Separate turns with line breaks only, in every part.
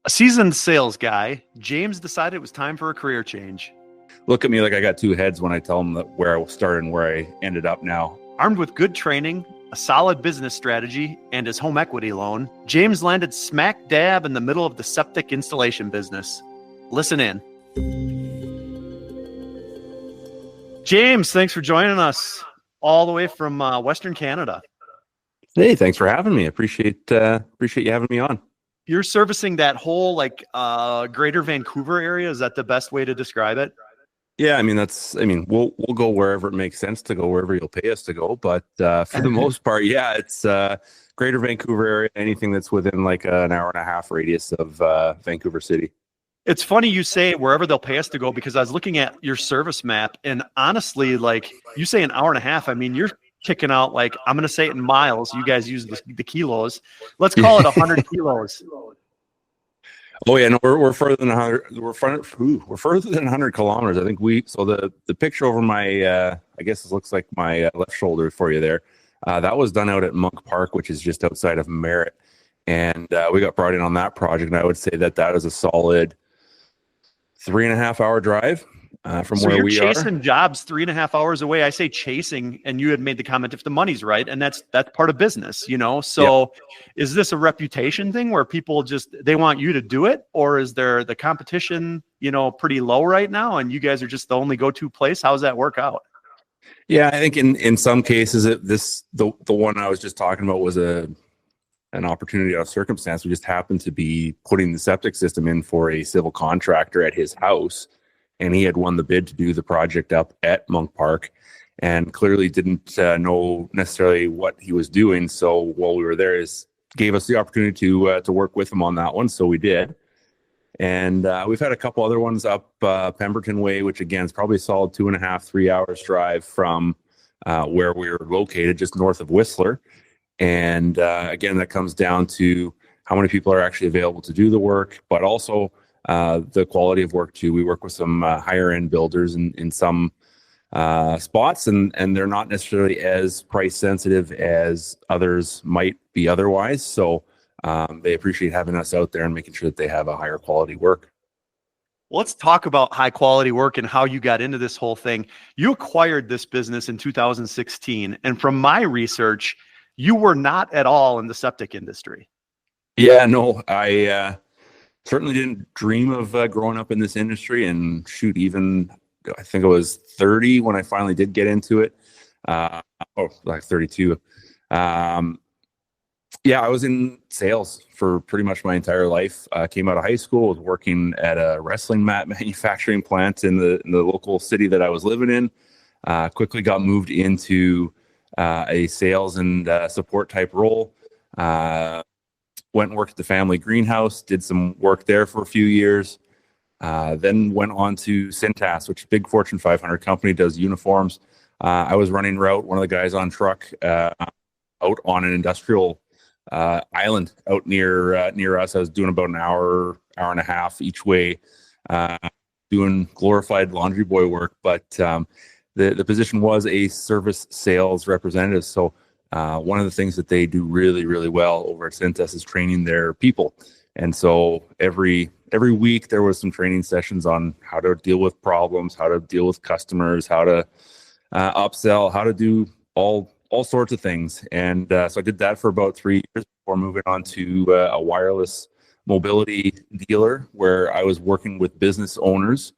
A seasoned sales guy, James decided it was time for a career change.
Look at me like I got two heads when I tell them that where I started and where I ended up now.
Armed with good training, a solid business strategy, and his home equity loan, James landed smack dab in the middle of the septic installation business. Listen in. James, thanks for joining us all the way from Western Canada.
Hey, thanks for having me. Appreciate you having me on.
You're servicing that whole greater Vancouver area. Is that the best way to describe it?
Yeah, we'll go wherever it makes sense to go, wherever you'll pay us to go. But for the most part, yeah, it's greater Vancouver area, anything that's within like an hour and a half radius of Vancouver City.
It's funny you say wherever they'll pay us to go, because I was looking at your service map, and honestly, like you say an hour and a half, I mean, you're kicking out, like, I'm going to say it in miles. You guys use the kilos. Let's call it 100 kilos.
Oh yeah, no, we're further than 100. We're further than 100 kilometers. I think the picture over my I guess it looks like my left shoulder for you there. That was done out at Monk Park, which is just outside of Merritt, and we got brought in on that project. And I would say that is a solid 3.5 hour drive from where we are.
So you're chasing jobs 3.5 hours away. I say chasing, and you had made the comment if the money's right, and that's part of business, you know. So yep. Is this a reputation thing where people they want you to do it, or is there the competition, pretty low right now, and you guys are just the only go-to place? How does that work out?
Yeah, I think in some cases the one I was just talking about was an opportunity out of circumstance. We just happened to be putting the septic system in for a civil contractor at his house, and he had won the bid to do the project up at Monk Park, and clearly didn't know necessarily what he was doing. So while we were there, gave us the opportunity to work with him on that one. So we did, and we've had a couple other ones up Pemberton Way, which again is probably a solid 2.5-3 hours drive from where we were located, just north of Whistler. And again, that comes down to how many people are actually available to do the work, but also the quality of work too. We work with some higher end builders in some spots, and they're not necessarily as price sensitive as others might be otherwise. So they appreciate having us out there and making sure that they have a higher quality work.
Well, let's talk about high quality work and how you got into this whole thing. You acquired this business in 2016, and from my research, you were not at all in the septic industry.
Yeah, no, I certainly didn't dream of growing up in this industry. And shoot, even I think I was 30 when I finally did get into it. Like 32. Yeah, I was in sales for pretty much my entire life. Came out of high school, was working at a wrestling mat manufacturing plant in the local city that I was living in. Quickly got moved into a sales and support type role. Went and worked at the family greenhouse, did some work there for a few years. Then went on to Cintas, which is a big Fortune 500 company, does uniforms. I was running route, one of the guys on truck out on an industrial island out near us. I was doing about an hour and a half each way, doing glorified laundry boy work. But the position was a service sales representative. So one of the things that they do really, really well over at Cintas is training their people. And so every week there was some training sessions on how to deal with problems, how to deal with customers, how to upsell, how to do all sorts of things. And so I did that for about 3 years before moving on to a wireless mobility dealer, where I was working with business owners,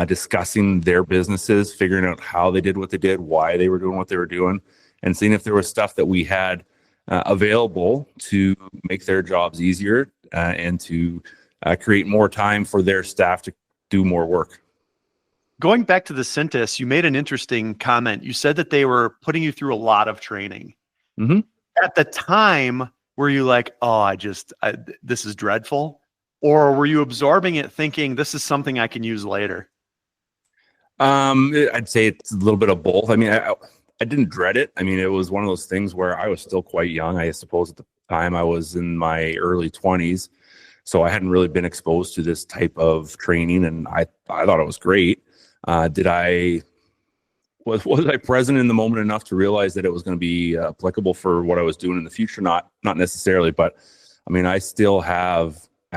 discussing their businesses, figuring out how they did what they did, why they were doing what they were doing, and seeing if there was stuff that we had available to make their jobs easier and to create more time for their staff to do more work.
Going back to the Cintas, you made an interesting comment. You said that they were putting you through a lot of training.
Mm-hmm.
At the time, were you like, oh, this is dreadful? Or were you absorbing it thinking this is something I can use later?
I'd say it's a little bit of both. I mean, I didn't dread it. I mean, it was one of those things where I was still quite young. I suppose at the time I was in my early 20s. So I hadn't really been exposed to this type of training, and I thought it was great. Was I present in the moment enough to realize that it was going to be applicable for what I was doing in the future? Not necessarily, but I mean, I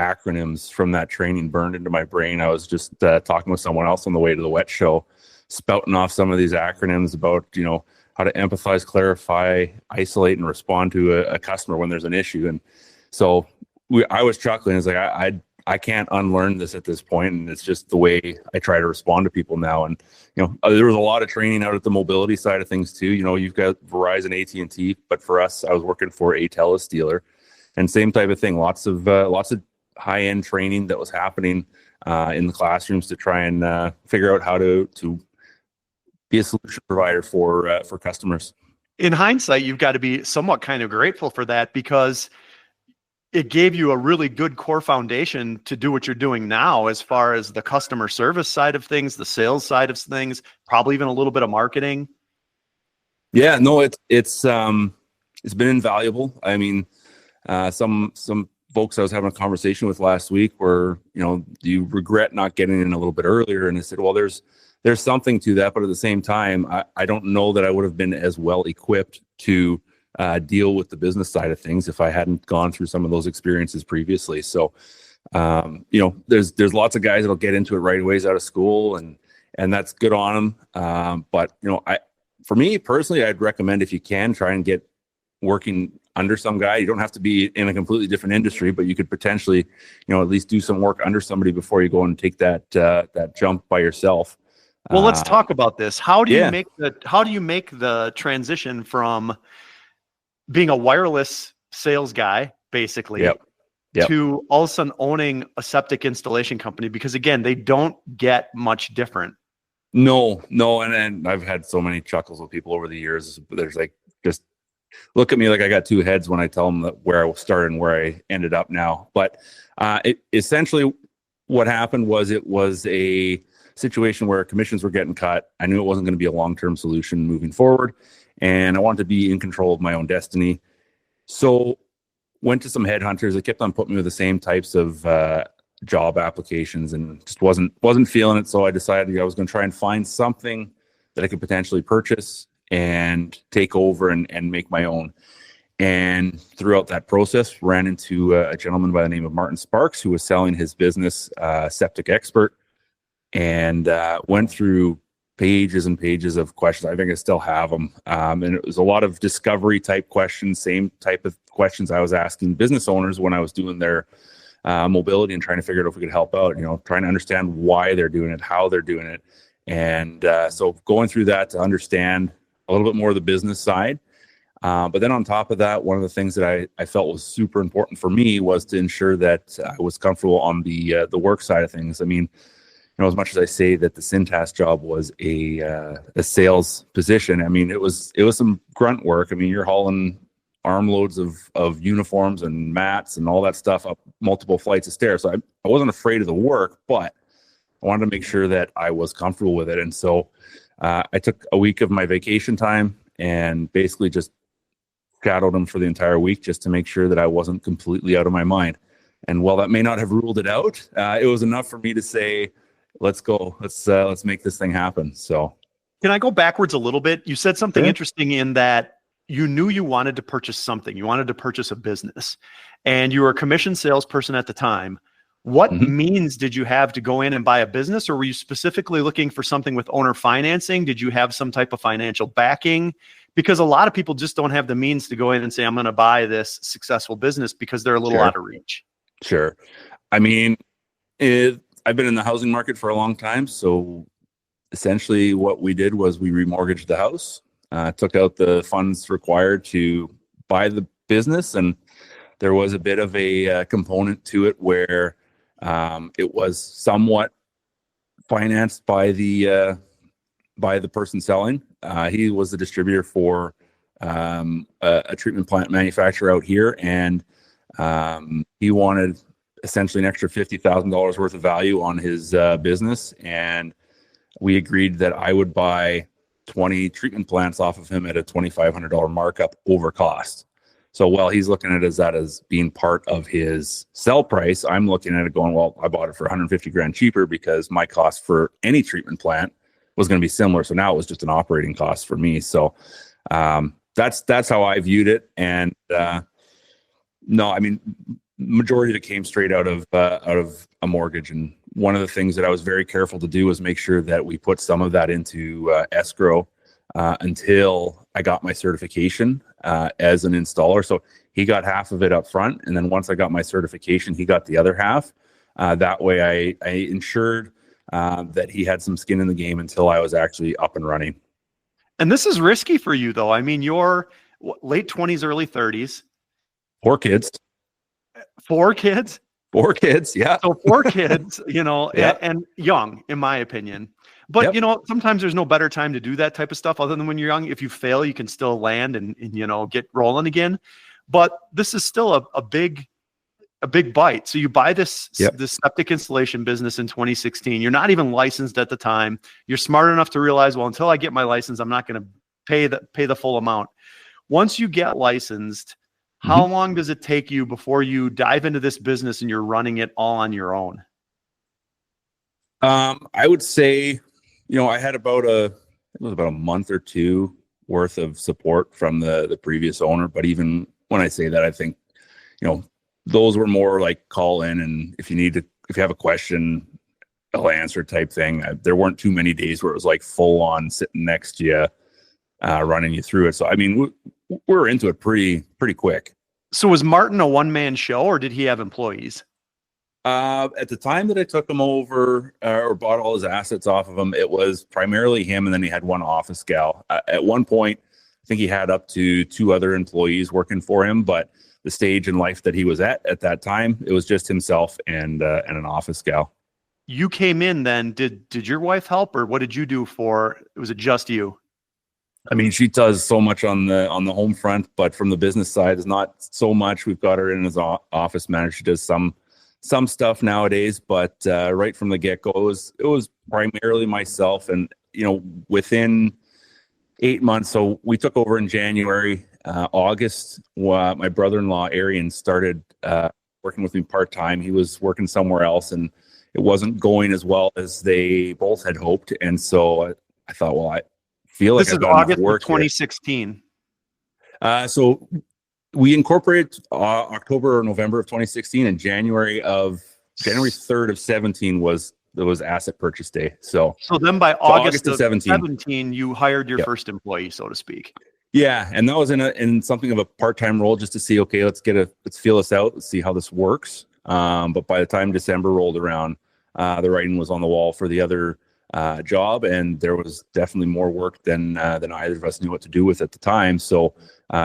acronyms from that training burned into my brain. I was just talking with someone else on the way to the wet show, spouting off some of these acronyms about, how to empathize, clarify, isolate, and respond to a customer when there's an issue. And so I was chuckling. It's like, I can't unlearn this at this point, and it's just the way I try to respond to people now. And there was a lot of training out at the mobility side of things too. You've got Verizon, AT&T, but for us, I was working for a TELUS dealer, and same type of thing. Lots of high end training that was happening in the classrooms to try and figure out how to be a solution provider for customers.
In hindsight, you've got to be somewhat kind of grateful for that, because it gave you a really good core foundation to do what you're doing now, as far as the customer service side of things, the sales side of things, probably even a little bit of marketing.
Yeah, no, it's been invaluable. I mean, some folks I was having a conversation with last week were, do you regret not getting in a little bit earlier? And I said, well, there's something to that, but at the same time, I don't know that I would have been as well equipped to deal with the business side of things if I hadn't gone through some of those experiences previously. So, there's lots of guys that'll get into it right away out of school, and that's good on them. But for me personally, I'd recommend, if you can, try and get working under some guy. You don't have to be in a completely different industry, but you could potentially, at least do some work under somebody before you go and take that jump by yourself.
Well, let's talk about this. How do you make the transition from being a wireless sales guy, basically,
Yep.
to all of a sudden owning a septic installation company? Because again, they don't get much different.
No. And I've had so many chuckles with people over the years. There's like, just look at me like I got two heads when I tell them that where I started and where I ended up now. But essentially what happened was, it was a situation where commissions were getting cut. I knew it wasn't going to be a long-term solution moving forward, and I wanted to be in control of my own destiny. So went to some headhunters. They kept on putting me with the same types of job applications, and just wasn't feeling it. So I decided I was going to try and find something that I could potentially purchase and take over and make my own. And throughout that process, ran into a gentleman by the name of Martin Sparks, who was selling his business, Septic Expert, and went through pages and pages of questions. I think I still have them. And it was a lot of discovery type questions, same type of questions I was asking business owners when I was doing their mobility and trying to figure out if we could help out, trying to understand why they're doing it, how they're doing it. And so going through that to understand a little bit more of the business side. But then on top of that, one of the things that I felt was super important for me was to ensure that I was comfortable on the work side of things. I mean, as much as I say that the Cintas job was a sales position, I mean, it was some grunt work. I mean, you're hauling armloads of uniforms and mats and all that stuff up multiple flights of stairs. So I wasn't afraid of the work, but I wanted to make sure that I was comfortable with it. And so I took a week of my vacation time and basically just shadowed him for the entire week, just to make sure that I wasn't completely out of my mind. And while that may not have ruled it out, it was enough for me to say, let's go. Let's make this thing happen. So
can I go backwards a little bit? You said something
Sure.
interesting in that you knew you wanted to purchase something. You wanted to purchase a business, and you were a commission salesperson at the time. What means did you have to go in and buy a business, or were you specifically looking for something with owner financing? Did you have some type of financial backing? Because a lot of people just don't have the means to go in and say, I'm going to buy this successful business, because they're a little out of reach.
Sure. I mean, I've been in the housing market for a long time. So essentially what we did was we remortgaged the house, took out the funds required to buy the business. And there was a bit of a component to it where it was somewhat financed by the person selling. He was the distributor for a treatment plant manufacturer out here, and he wanted essentially an extra $50,000 worth of value on his business, and we agreed that I would buy 20 treatment plants off of him at a $2,500 markup over cost. So while he's looking at that as being part of his sell price, I'm looking at it going, well, I bought it for 150 grand cheaper because my cost for any treatment plant was going to be similar. So now it was just an operating cost for me. So that's how I viewed it. And no, I mean, majority of it came straight out of a mortgage. And one of the things that I was very careful to do was make sure that we put some of that into escrow until I got my certification as an installer. So he got half of it up front, and then once I got my certification, he got the other half. That way I ensured that he had some skin in the game until I was actually up and running.
And this is risky for you, though. I mean, you're late 20s, early 30s.
4 kids.
4 kids?
4 kids, yeah.
So 4 kids,
Yeah.
and young, in my opinion. But,
Yep.
Sometimes there's no better time to do that type of stuff other than when you're young. If you fail, you can still land and get rolling again. But this is still a big bite. So you buy this septic installation business in 2016. You're not even licensed at the time. You're smart enough to realize, well, until I get my license, I'm not going to pay the full amount. Once you get licensed, how long does it take you before you dive into this business and you're running it all on your own?
I would say, I had about a month or 2 worth of support from the previous owner. But even when I say that, I think, those were more like call in, and if you have a question, I'll answer type thing. There weren't too many days where it was like full on sitting next to you, running you through it. So, I mean, we're into it pretty quick.
So was Martin a one-man show, or did he have employees?
At the time that I took him over or bought all his assets off of him, it was primarily him, and then he had one office gal. At one point, I think he had up to 2 other employees working for him, but the stage in life that he was at that time, it was just himself and an office gal.
You came in then. Did your wife help, or what did you do was it just you?
I mean, she does so much on the home front, but from the business side is not so much. We've got her in as office manager. She does some stuff nowadays, but right from the get-go, it was primarily myself. And, within 8 months, so we took over in January, August, my brother-in-law, Arian, started working with me part-time. He was working somewhere else, and it wasn't going as well as they both had hoped. And so I thought, well, I feel like
this
I've
is
got enough
August
work
of 2016.
So we incorporated October or November of 2016, and January 3rd of 17 was asset purchase day. So
then by August of
17,
you hired your first employee, so to speak.
Yeah, and that was in something of a part-time role, just to see, okay, let's feel this out, let's see how this works. But by the time December rolled around, the writing was on the wall for the other job, and there was definitely more work than either of us knew what to do with at the time. So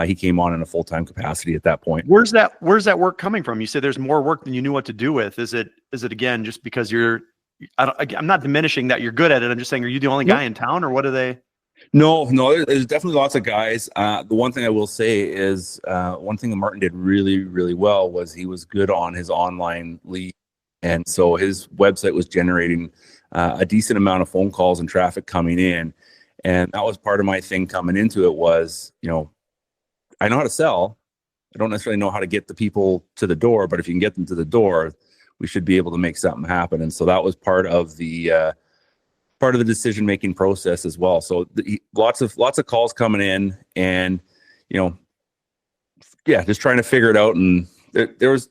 he came on in a full-time capacity at that point.
Where's that work coming from? You said there's more work than you knew what to do with. Is it again just because I'm not diminishing that you're good at it. I'm just saying, are you the only guy in town, or what are they?
No, there's definitely lots of guys. The one thing I will say is one thing that Martin did really, really well was he was good on his online lead. And so his website was generating a decent amount of phone calls and traffic coming in. And that was part of my thing coming into it was, I know how to sell. I don't necessarily know how to get the people to the door, but if you can get them to the door, we should be able to make something happen. And so that was part of the decision-making process as well. So lots of calls coming in, and, just trying to figure it out. And there's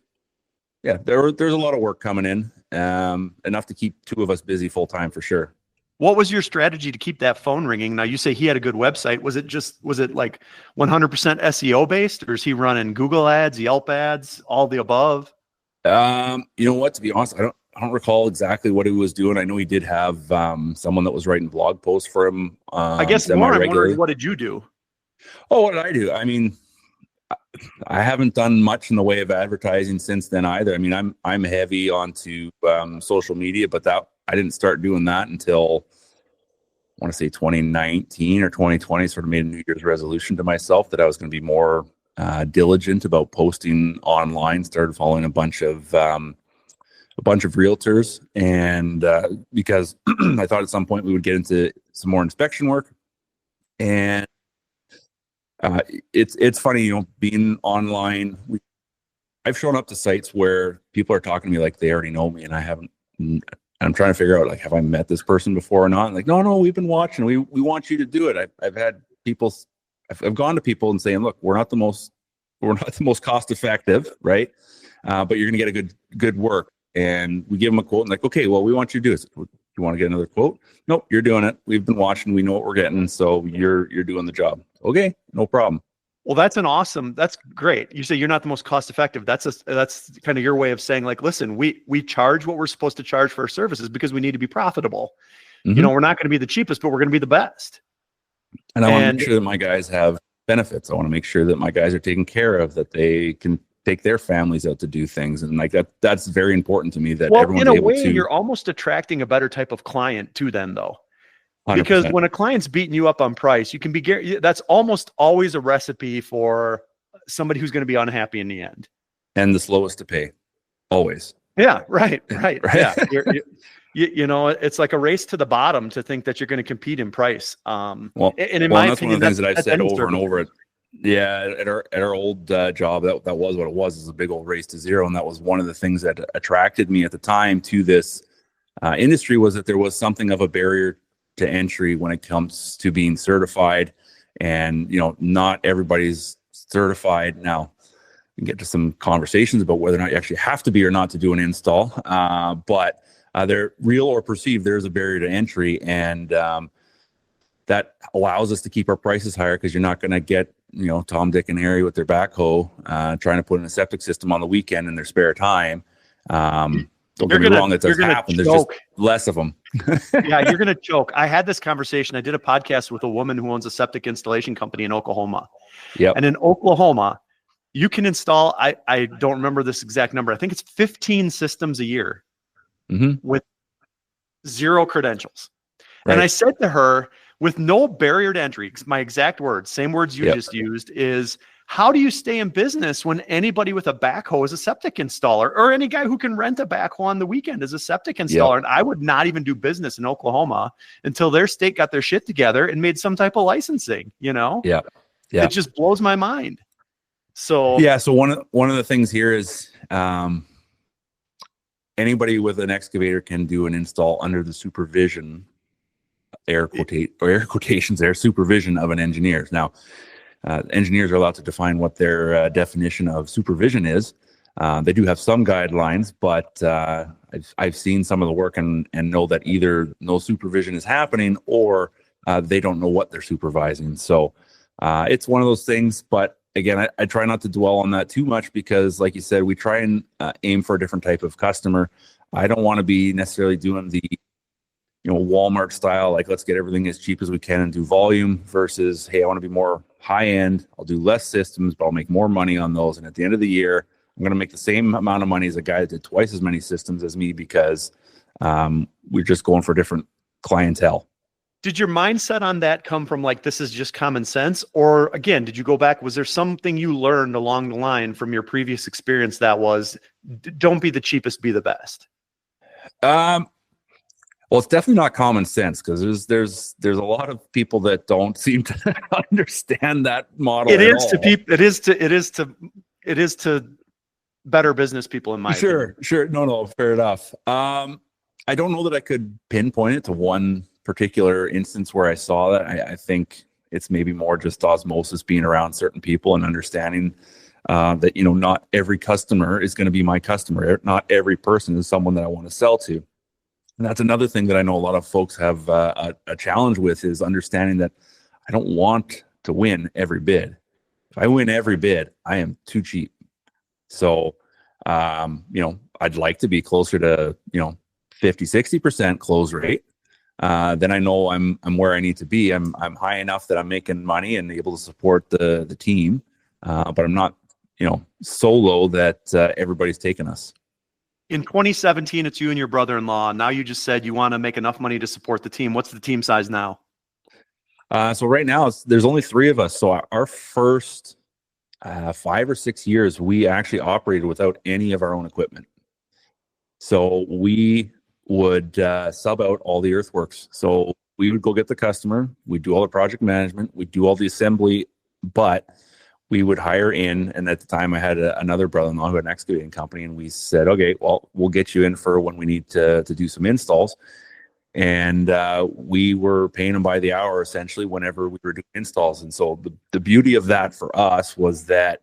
a lot of work coming in, enough to keep 2 of us busy full time for sure.
What was your strategy to keep that phone ringing? Now, you say he had a good website. Was it like 100% SEO based, or is he running Google ads, Yelp ads, all the above?
You know what, to be honest, I don't recall exactly what he was doing. I know he did have someone that was writing blog posts for him.
I guess more I'm wondering, what did you do?
Oh, what did I do? I mean, I haven't done much in the way of advertising since then either. I mean, I'm heavy onto social media, but I didn't start doing that until, I want to say 2019 or 2020. Sort of made a New Year's resolution to myself that I was going to be more diligent about posting online. Started following a bunch of realtors, and because I thought at some point we would get into some more inspection work. And it's funny, being online, I've shown up to sites where people are talking to me like they already know me, and I haven't. I'm trying to figure out, like, have I met this person before or not? And like, no, we've been watching. We want you to do it. I've had people. I've gone to people and saying, look, we're not the most cost effective, right? but you're going to get a good work. And we give them a quote and like, okay, well, we want you to do this. You want to get another quote? Nope, you're doing it. We've been watching. We know what we're getting. So you're doing the job. Okay, no problem.
Well, that's great. You say you're not the most cost effective. That's kind of your way of saying like, listen, we charge what we're supposed to charge for our services because we need to be profitable.
Mm-hmm.
You know, we're not going to be the cheapest, but we're going to be the best.
And I want to make sure that my guys have benefits. I want to make sure that my guys are taken care of, that they can take their families out to do things. And like that's very important to me that everyone's able to.
You're almost attracting a better type of client to them though.
100%.
Because when a client's beating you up on price, you can be, that's almost always a recipe for somebody who's going to be unhappy in the end.
And the slowest to pay, always.
Yeah, right. Yeah, you know, it's like a race to the bottom to think that you're going to compete in price. And in my
that's
opinion,
one of the things that I've said over and over.
Yeah,
at our old job, that was what it was. Is a big old race to zero, and that was one of the things that attracted me at the time to this industry, was that there was something of a barrier to entry when it comes to being certified. And you know, not everybody's certified. Now we can get to some conversations about whether or not you actually have to be or not to do an install, but they're real or perceived. There's a barrier to entry, and that allows us to keep our prices higher, because you're not going to get, you know, Tom, Dick, and Harry with their backhoe trying to put in a septic system on the weekend in their spare time. Don't get me wrong, that does happen. There's just less of them.
Yeah, you're going to choke. I had this conversation. I did a podcast with a woman who owns a septic installation company in Oklahoma.
Yeah.
And in Oklahoma, you can install, I don't remember this exact number. I think it's 15 systems a year with 0 credentials. Right. And I said to her, with no barrier to entry, my exact words, same words you just used, is how do you stay in business when anybody with a backhoe is a septic installer, or any guy who can rent a backhoe on the weekend is a septic installer? And I would not even do business in Oklahoma until their state got their shit together and made some type of licensing, you know?
Yeah.
It just blows my mind. So
so one of the things here is anybody with an excavator can do an install under the supervision, air quotations there, supervision of an engineer. Now, engineers are allowed to define what their definition of supervision is. They do have some guidelines, but I've seen some of the work and know that either no supervision is happening, or they don't know what they're supervising. So it's one of those things. But again, I try not to dwell on that too much, because like you said, we try and aim for a different type of customer. I don't want to be necessarily doing the, you know, Walmart style, like let's get everything as cheap as we can and do volume, versus, hey, I want to be more high end. I'll do less systems, but I'll make more money on those. And at the end of the year, I'm going to make the same amount of money as a guy that did twice as many systems as me, because we're just going for different clientele.
Did your mindset on that come from like, this is just common sense? Or again, did you go back? Was there something you learned along the line from your previous experience that was, don't be the cheapest, be the best?
Well, it's definitely not common sense, because there's a lot of people that don't seem to understand that model. It is to better business people, in my opinion. Sure. No, fair enough. I don't know that I could pinpoint it to one particular instance where I saw that. I think it's maybe more just osmosis, being around certain people and understanding that, you know, not every customer is going to be my customer. Not every person is someone that I want to sell to. And that's another thing that I know a lot of folks have a challenge with, is understanding that I don't want to win every bid. If I win every bid, I am too cheap. So, you know, I'd like to be closer to, you know, 50-60% close rate. Then I know I'm where I need to be. I'm high enough that I'm making money and able to support the team, but I'm not, you know, so low that everybody's taking us.
In 2017, it's you and your brother-in-law. Now you just said you want to make enough money to support the team. What's the team size now?
So right now there's only 3 of us. So our first 5 or 6 years, we actually operated without any of our own equipment. So we would sub out all the earthworks. So we would go get the customer, we'd do all the project management, we'd do all the assembly, but we would hire in. And at the time I had another brother-in-law who had an excavating company, and we said, okay, well, we'll get you in for when we need to do some installs. And we were paying them by the hour, essentially, whenever we were doing installs. And so the beauty of that for us was that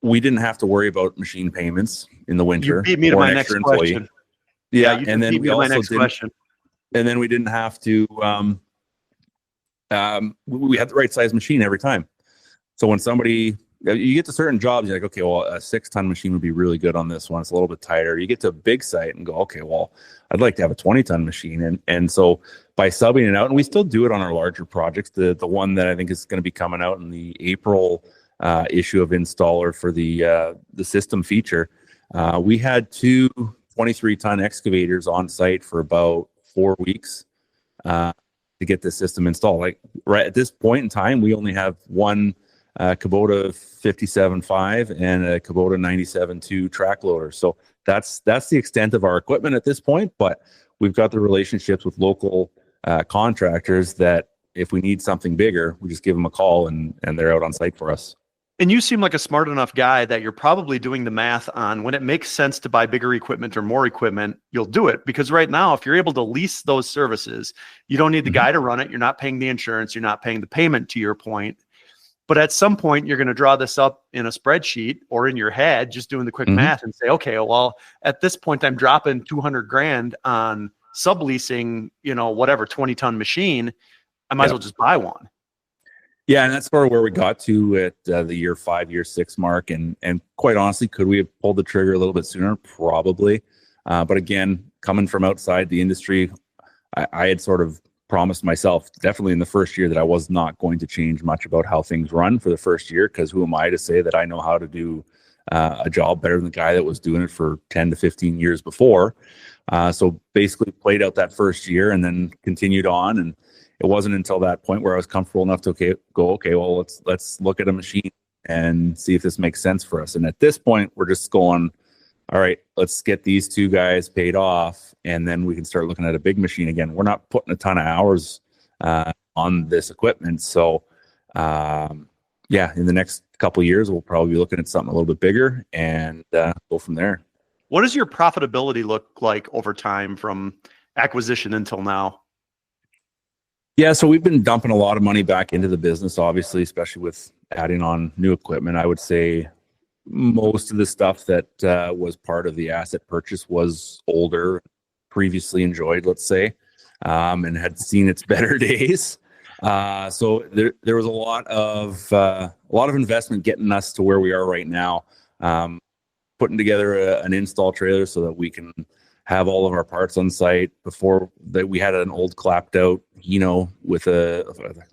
we didn't have to worry about machine payments in the
You
winter
beat me to
or
my
an
next
extra
question.
employee.
Yeah,
Yeah,
you
and
just
then
beat
we
me to my
also
next
didn't,
question.
and then we didn't have to. We had the right size machine every time. So when you get to certain jobs, you're like, okay, well, a 6-ton machine would be really good on this one. It's a little bit tighter. You get to a big site and go, okay, well, I'd like to have a 20-ton machine. And so by subbing it out, and we still do it on our larger projects, the one that I think is going to be coming out in the April issue of Installer for the system feature, we had 2 23-ton excavators on site for about 4 weeks to get the system installed. Like right at this point in time, we only have one Kubota 57.5 and a Kubota 97.2 track loader. So that's the extent of our equipment at this point. But we've got the relationships with local contractors that if we need something bigger, we just give them a call and they're out on site for us.
And you seem like a smart enough guy that you're probably doing the math on when it makes sense to buy bigger equipment or more equipment, you'll do it. Because right now, if you're able to lease those services, you don't need the guy to run it. You're not paying the insurance. You're not paying the payment, to your point. But at some point, you're going to draw this up in a spreadsheet or in your head, just doing the quick math and say, okay, well, at this point, I'm dropping 200 grand on subleasing, whatever 20-ton machine. I might as well just buy one.
Yeah, and that's sort of where we got to at the year 5, year 6 mark. And quite honestly, could we have pulled the trigger a little bit sooner? Probably. But again, coming from outside the industry, I had sort of promised myself, definitely in the first year, that I was not going to change much about how things run for the first year, because who am I to say that I know how to do a job better than the guy that was doing it for 10 to 15 years before. So basically played out that first year and then continued on. And it wasn't until that point where I was comfortable enough to well, let's look at a machine and see if this makes sense for us. And at this point, we're just going, all right, let's get these 2 guys paid off, and then we can start looking at a big machine again. We're not putting a ton of hours on this equipment. So, in the next couple of years, we'll probably be looking at something a little bit bigger and go from there.
What does your profitability look like over time from acquisition until now?
Yeah, so we've been dumping a lot of money back into the business, obviously, especially with adding on new equipment. I would say most of the stuff that was part of the asset purchase was older, previously enjoyed, let's say, and had seen its better days. So there was a lot of investment getting us to where we are right now, putting together an install trailer so that we can have all of our parts on site. Before that, we had an old clapped out, with it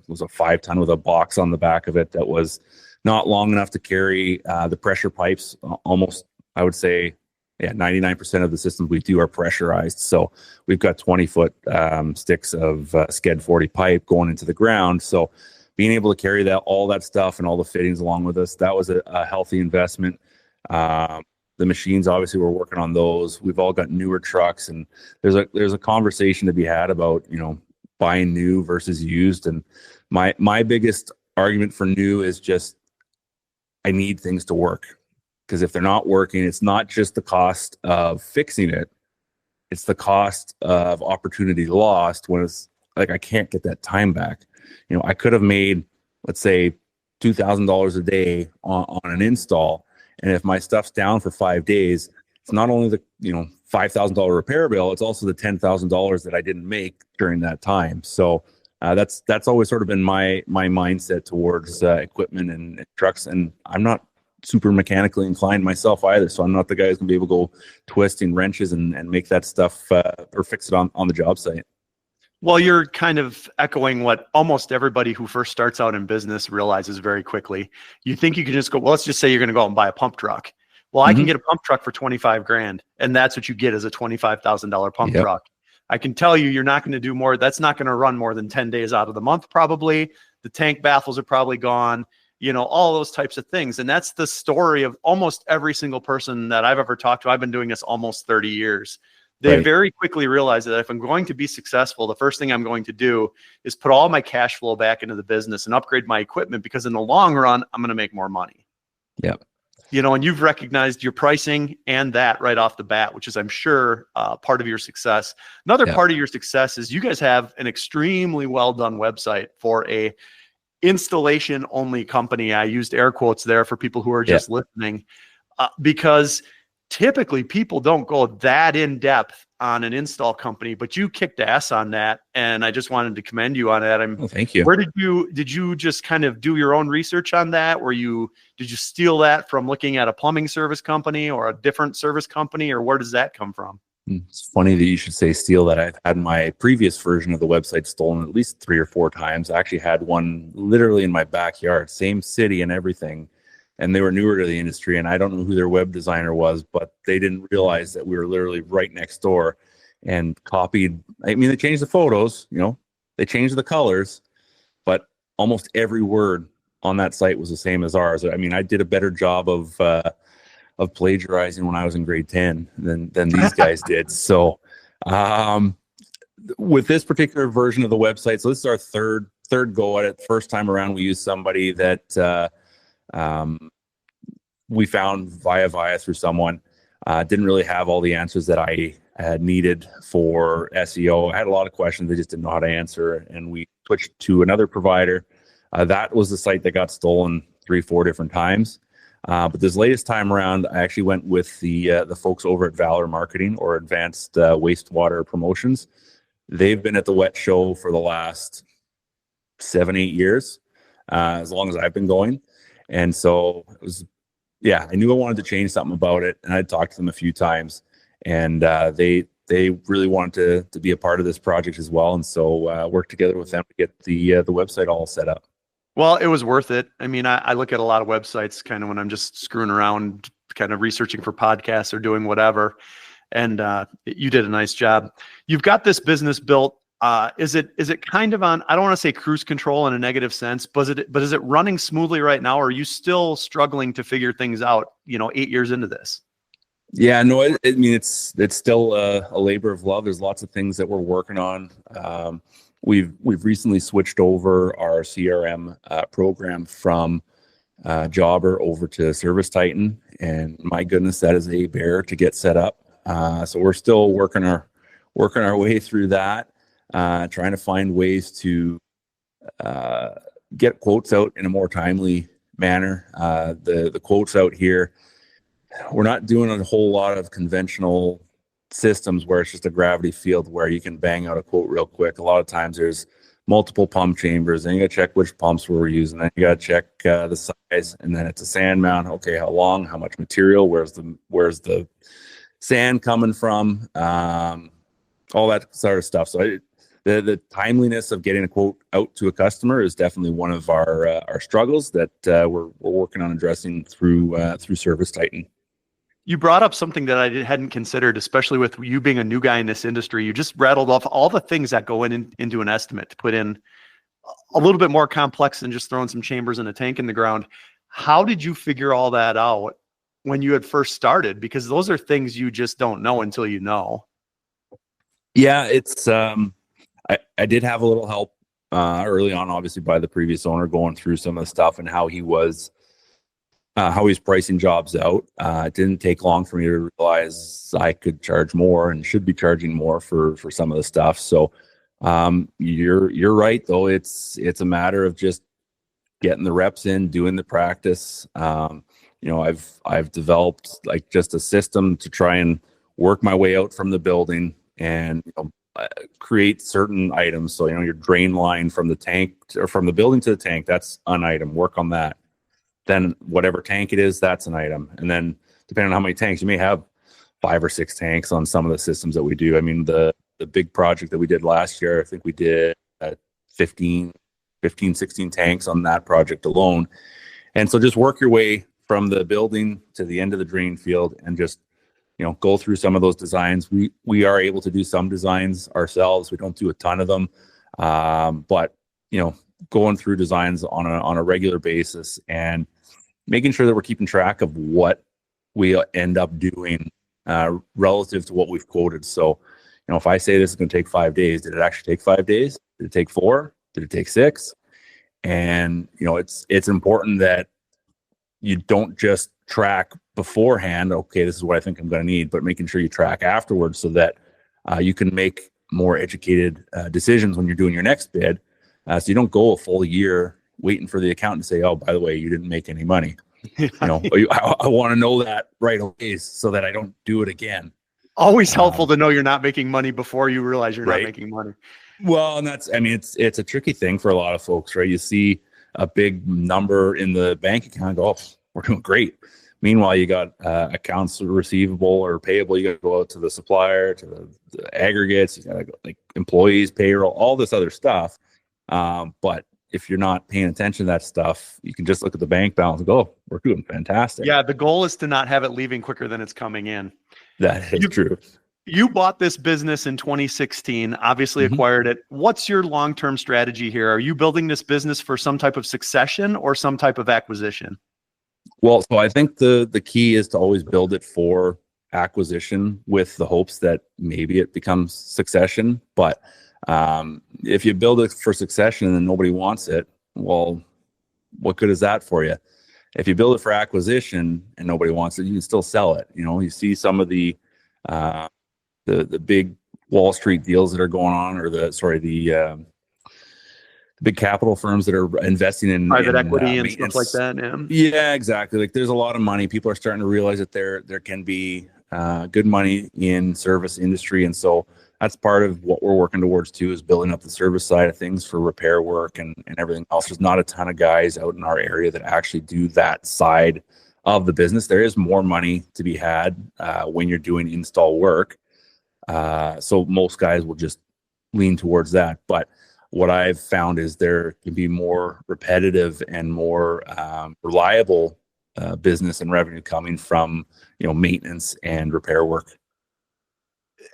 was a 5-ton with a box on the back of it that was not long enough to carry the pressure pipes. Almost, I would say, 99% of the systems we do are pressurized. So we've got 20-foot sticks of Sked 40 pipe going into the ground. So being able to carry all that stuff and all the fittings along with us, that was a healthy investment. The machines, obviously, we're working on those. We've all got newer trucks, and there's a conversation to be had about buying new versus used. And my biggest argument for new is just I need things to work, because if they're not working, it's not just the cost of fixing it; it's the cost of opportunity lost when it's like I can't get that time back. I could have made, let's say, $2,000 a day on an install. And if my stuff's down for 5 days, it's not only the $5,000 repair bill, it's also the $10,000 that I didn't make during that time. So that's always sort of been my mindset towards equipment and trucks. And I'm not super mechanically inclined myself either, so I'm not the guy who's gonna be able to go twisting wrenches and make that stuff or fix it on the job site.
Well, you're kind of echoing what almost everybody who first starts out in business realizes very quickly. You think you can just go, well, let's just say you're going to go out and buy a pump truck. Well, I can get a pump truck for 25 grand, and that's what you get as a $25,000 pump truck. I can tell you, you're not going to do more. That's not going to run more than 10 days out of the month, probably. The tank baffles are probably gone, all those types of things. And that's the story of almost every single person that I've ever talked to. I've been doing this almost 30 years. They very quickly realize that if I'm going to be successful, the first thing I'm going to do is put all my cash flow back into the business and upgrade my equipment, because in the long run, I'm going to make more money.
Yep.
And you've recognized your pricing and that right off the bat, which is, I'm sure, part of your success. Another part of your success is you guys have an extremely well done website for a installation only company. I used air quotes there for people who are just listening, because typically people don't go that in depth on an install company, but you kicked ass on that. And I just wanted to commend you on that.
Thank you.
Where did you just kind of do your own research on that? Did you steal that from looking at a plumbing service company or a different service company, or where does that come from?
It's funny that you should say steal that. I've had my previous version of the website stolen at least 3 or 4 times. I actually had one literally in my backyard, same city and everything. And they were newer to the industry, and I don't know who their web designer was, but they didn't realize that we were literally right next door and copied. I mean, they changed the photos, they changed the colors, but almost every word on that site was the same as ours. I mean, I did a better job of plagiarizing when I was in grade 10 than these guys did. So with this particular version of the website, so this is our third go at it. First time around, we used somebody that we found via through someone. Didn't really have all the answers that I had needed for SEO. I had a lot of questions they just didn't know how to answer, and we switched to another provider. That was the site that got stolen 3-4 different times. But this latest time around, I actually went with the folks over at Valor Marketing, or Advanced Wastewater Promotions. They've been at the Wet Show for the last 7-8 years, as long as I've been going. And so it was, I knew I wanted to change something about it, and I talked to them a few times, and they really wanted to be a part of this project as well. And so worked together with them to get the website all set up.
Well, it was worth it. I mean, I look at a lot of websites kind of when I'm just screwing around, kind of researching for podcasts or doing whatever. And you did a nice job. You've got this business built. Is it kind of on, I don't want to say cruise control in a negative sense, but is it running smoothly right now? Or are you still struggling to figure things out, 8 years into this?
Yeah, no, I mean, it's still a labor of love. There's lots of things that we're working on. We've recently switched over our CRM program from Jobber over to Service Titan, and my goodness, that is a bear to get set up. So we're still working our way through that, trying to find ways to get quotes out in a more timely manner. The quotes out here, we're not doing a whole lot of conventional systems where it's just a gravity field where you can bang out a quote real quick. A lot of times there's multiple pump chambers, and you got to check which pumps we're using, then you got to check the size, and then it's a sand mount. Okay, how long, how much material, where's the sand coming from, all that sort of stuff. So the timeliness of getting a quote out to a customer is definitely one of our struggles that we're working on addressing through Service Titan.
You brought up something that I hadn't considered, especially with you being a new guy in this industry. You just rattled off all the things that go into an estimate to put in a little bit more complex than just throwing some chambers and a tank in the ground. How did you figure all that out when you had first started? Because those are things you just don't know until you know.
Yeah, it's I did have a little help early on, obviously, by the previous owner, going through some of the stuff and how he was pricing jobs out. It didn't take long for me to realize I could charge more and should be charging more for some of the stuff. So you're right, though. It's a matter of just getting the reps in, doing the practice. I've developed like just a system to try and work my way out from the building and create certain items. So your drain line from the tank or from the building to the tank, that's an item. Work on that. Then whatever tank it is, that's an item. And then depending on how many tanks, you may have 5 or 6 tanks on some of the systems that we do. I mean, the big project that we did last year, I think we did 15, 16 tanks on that project alone. And so just work your way from the building to the end of the drain field and just, go through some of those designs. We are able to do some designs ourselves. We don't do a ton of them. But, going through designs on a regular basis and making sure that we're keeping track of what we end up doing relative to what we've quoted. So, if I say this is going to take 5 days, did it actually take 5 days? Did it take 4? Did it take 6? And, it's important that you don't just track beforehand, okay, this is what I think I'm going to need, but making sure you track afterwards so that you can make more educated decisions when you're doing your next bid. So you don't go a full year waiting for the accountant to say, oh, by the way, you didn't make any money. I want to know that right away so that I don't do it again.
Always helpful to know you're not making money before you realize you're not making money.
Well, and it's a tricky thing for a lot of folks, right? You see a big number in the bank account and go, oh, we're doing great. Meanwhile, you got accounts receivable or payable. You got to go out to the supplier, to the aggregates. You got to go like employees, payroll, all this other stuff. But if you're not paying attention to that stuff, you can just look at the bank balance and go, oh, we're doing fantastic.
Yeah, the goal is to not have it leaving quicker than it's coming in.
That is true.
You bought this business in 2016, obviously acquired it. What's your long-term strategy here? Are you building this business for some type of succession or some type of acquisition?
Well, so I think the key is to always build it for acquisition with the hopes that maybe it becomes succession. But if you build it for succession and then nobody wants it, well, what good is that for you? If you build it for acquisition and nobody wants it, you can still sell it. You see some of the big Wall Street deals that are going on, or the big capital firms that are investing in
private equity and stuff like that.
Yeah, exactly. Like there's a lot of money. People are starting to realize that there can be good money in service industry. And so that's part of what we're working towards too, is building up the service side of things for repair work and everything else. There's not a ton of guys out in our area that actually do that side of the business. There is more money to be had when you're doing install work. So most guys will just lean towards that. But what I've found is there can be more repetitive and more reliable business and revenue coming from, maintenance and repair work.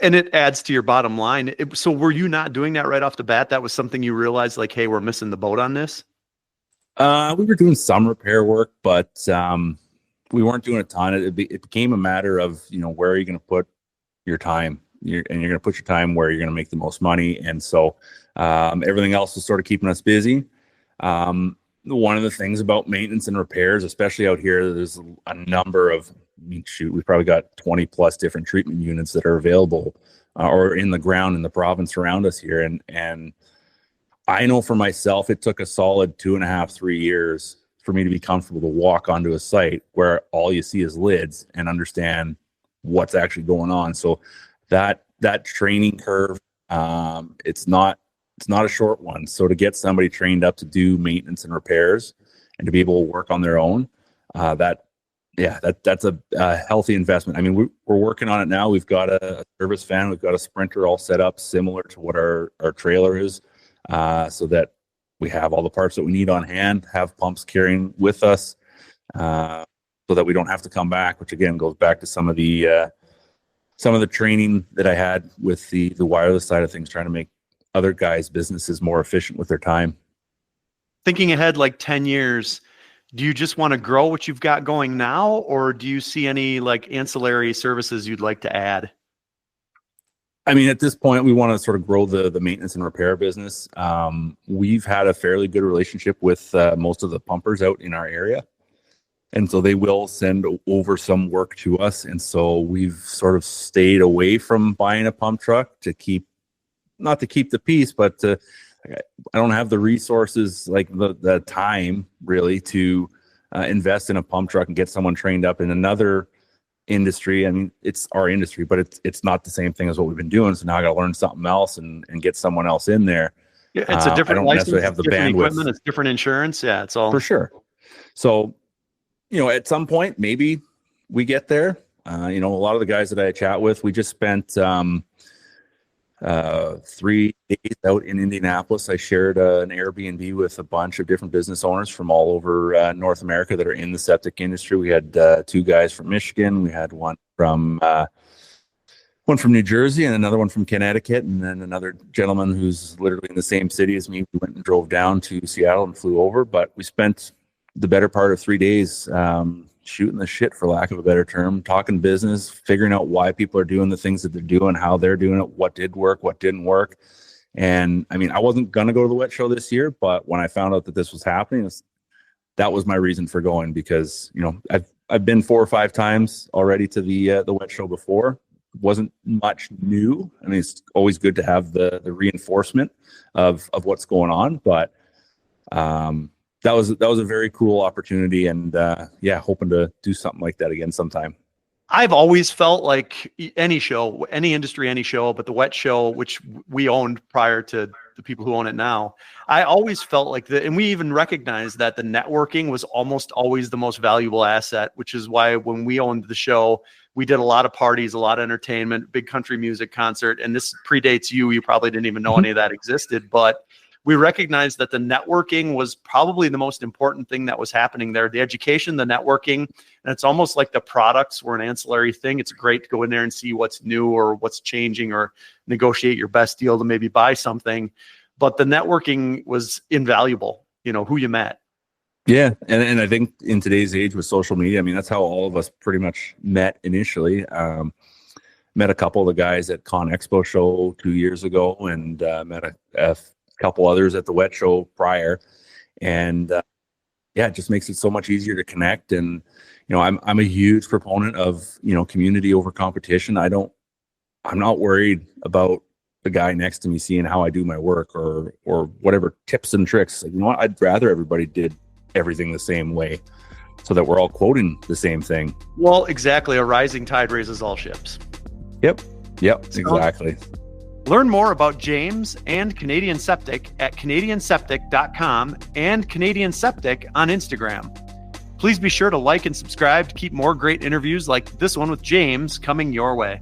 And it adds to your bottom line. So were you not doing that right off the bat? That was something you realized, like, hey, we're missing the boat on this?
We were doing some repair work, but we weren't doing a ton. It became a matter of, where are you going to put your time? You're going to put your time where you're going to make the most money. And so everything else was sort of keeping us busy. One of the things about maintenance and repairs, especially out here, there's a number of, we've probably got 20 plus different treatment units that are available or in the ground in the province around us here. And I know for myself, it took a solid 2.5, 3 years for me to be comfortable to walk onto a site where all you see is lids and understand what's actually going on. So that training curve, it's not a short one. So to get somebody trained up to do maintenance and repairs and to be able to work on their own, that's a healthy investment. I mean, we're working on it now. We've got a service van, we've got a Sprinter all set up similar to what our trailer is, so that we have all the parts that we need on hand, have pumps carrying with us, so that we don't have to come back, which again goes back to some of the training that I had with the wireless side of things, trying to make other guys' businesses more efficient with their time.
Thinking ahead like 10 years, do you just want to grow what you've got going now, or do you see any like ancillary services you'd like to add?
I mean, at this point, we want to sort of grow the maintenance and repair business. We've had a fairly good relationship with most of the pumpers out in our area. And so they will send over some work to us. And so we've sort of stayed away from buying a pump truck not to keep the peace, but I don't have the resources, like the time really to invest in a pump truck and get someone trained up in another industry. I mean, it's our industry, but it's not the same thing as what we've been doing. So now I got to learn something else and get someone else in there.
Yeah, it's a different license,
necessarily have the
different
bandwidth.
equipment, it's different insurance. Yeah, it's all
for sure. So, at some point, maybe we get there. A lot of the guys that I chat with, we just spent 3 days out in Indianapolis. I shared an Airbnb with a bunch of different business owners from all over North America that are in the septic industry. We had 2 guys from Michigan. We had one from New Jersey and another one from Connecticut, and then another gentleman who's literally in the same city as me. We went and drove down to Seattle and flew over, but we spent the better part of 3 days shooting the shit, for lack of a better term, talking business, figuring out why people are doing the things that they're doing, how they're doing it, what did work, what didn't work. And I mean, I wasn't going to go to the wet show this year, but when I found out that this was happening, that was my reason for going, because, I've been 4 or 5 times already to the wet show before. It wasn't much new. I mean, it's always good to have the reinforcement of what's going on, but that was a very cool opportunity, and hoping to do something like that again sometime.
I've always felt like any show, any industry, any show, but the wet show, which we owned prior to the people who own it now, I always felt like and we even recognized that the networking was almost always the most valuable asset, which is why when we owned the show, we did a lot of parties, a lot of entertainment, big country music concert. And this predates you. You probably didn't even know any of that existed, but we recognized that the networking was probably the most important thing that was happening there. The education, the networking, and it's almost like the products were an ancillary thing. It's great to go in there and see what's new or what's changing or negotiate your best deal to maybe buy something. But the networking was invaluable, who you met.
Yeah. And I think in today's age with social media, I mean, that's how all of us pretty much met initially. Met a couple of the guys at Con Expo show 2 years ago, and met a couple others at the wet show prior, and it just makes it so much easier to connect. And I'm a huge proponent of community over competition. I'm not worried about the guy next to me seeing how I do my work or whatever tips and tricks. I'd rather everybody did everything the same way so that we're all quoting the same thing.
Well, exactly. A rising tide raises all ships.
Yep, exactly.
Learn more about James and Canadian Septic at canadianseptic.com and Canadian Septic on Instagram. Please be sure to like and subscribe to keep more great interviews like this one with James coming your way.